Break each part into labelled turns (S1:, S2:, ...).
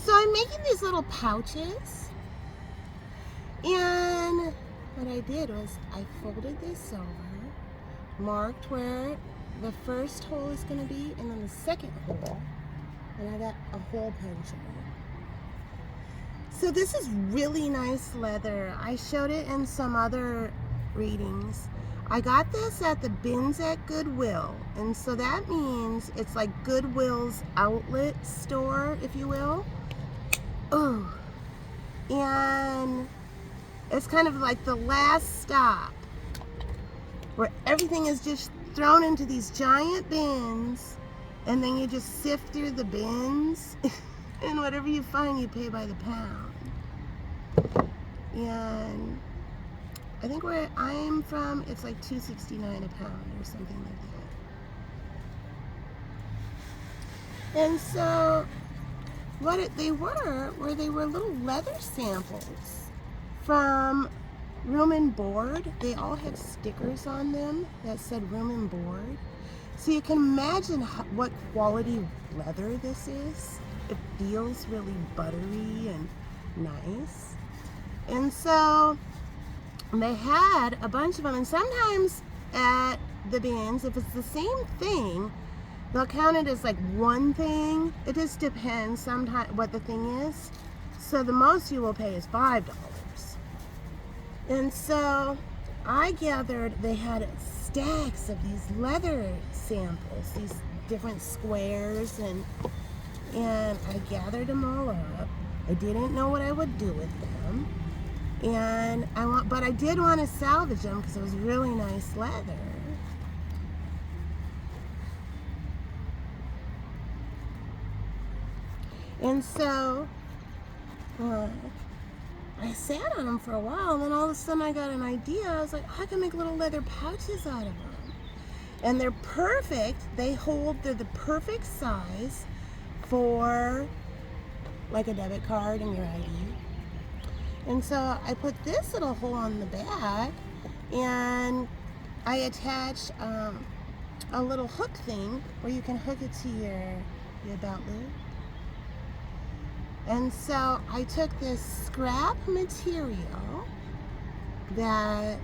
S1: So I'm making these little pouches, and what I did was I folded this over, marked where the first hole is going to be, and then the second hole, and I got a hole puncher. So this is really nice leather. I showed it in some other readings. I got this at the bins at Goodwill, and so that means it's like Goodwill's outlet store, if you will. Oh, and it's kind of like the last stop where everything is just thrown into these giant bins, and then you just sift through the bins and whatever you find you pay by the pound. And I think where I'm from it's like $2.69 a pound or something like that. And so what they were little leather samples from Room and Board. They all had stickers on them that said Room and Board. So you can imagine what quality leather this is. It feels really buttery and nice. And so they had a bunch of them, and sometimes at the bins, if it's the same thing, they'll count it as like one thing. It just depends sometimes what the thing is. So the most you will pay is $5. And so I gathered, they had stacks of these leather samples, these different squares, and I gathered them all up. I didn't know what I would do with them. But I did want to salvage them because it was really nice leather. And so I sat on them for a while, and then all of a sudden I got an idea. I was like, I can make little leather pouches out of them. And they're perfect. They're the perfect size for like a debit card and your ID. And so I put this little hole on the back, and I attached a little hook thing where you can hook it to your belt loop. And so I took this scrap material that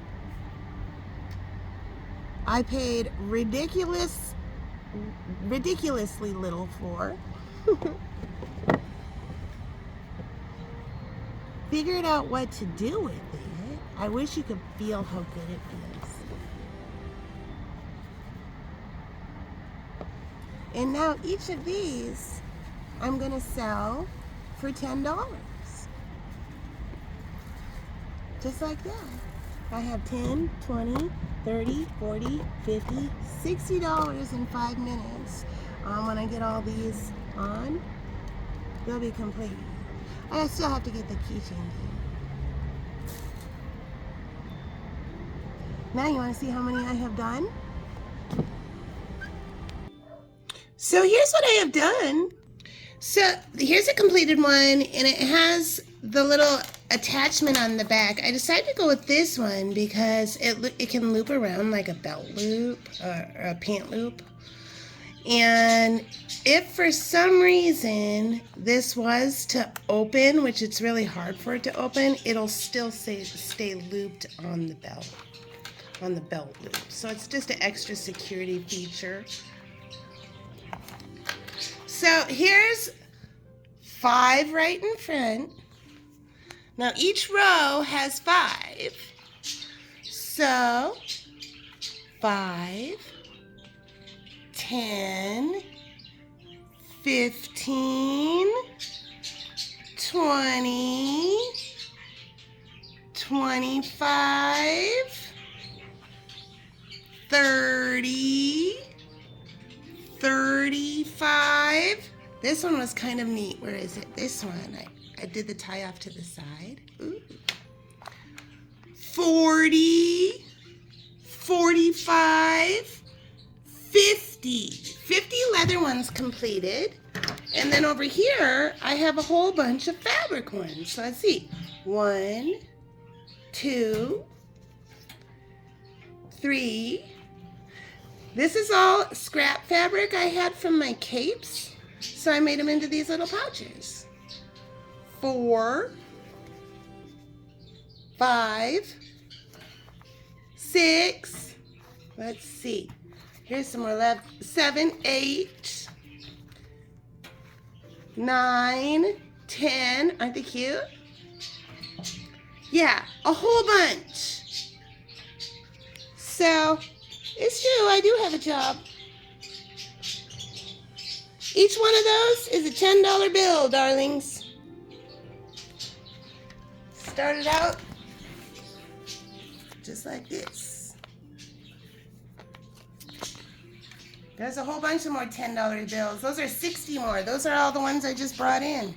S1: I paid ridiculously little for. Figured out what to do with it. I wish you could feel how good it feels. And now each of these I'm going to sell for $10. Just like that. I have 10, 20, 30, 40, 50, $60 in 5 minutes. When I get all these on, they'll be complete. I still have to get the keychain thing. Now you want to see how many I have done? So here's what I have done. So here's a completed one, and it has the little attachment on the back. I decided to go with this one because it can loop around like a belt loop or a pant loop. And if for some reason this was to open, which it's really hard for it to open, it'll still stay looped on the belt loop. So it's just an extra security feature. So here's 5 right in front. Now each row has 5. So 5, 10, 15, 20, 25, 30, 35. This one was kind of neat. Where is it? This one. I did the tie off to the side. Ooh. 40, 45, 50. 50 leather ones completed. And then over here, I have a whole bunch of fabric ones. So let's see. 1, 2, 3. This is all scrap fabric I had from my capes. So I made them into these little pouches. 4, 5, 6. Let's see. Here's some more left. 7, 8, 9, 10. Aren't they cute? Yeah, a whole bunch. So, it's true, I do have a job. Each one of those is a $10 bill, darlings. Started out just like this. There's a whole bunch of more $10 bills. Those are 60 more. Those are all the ones I just brought in.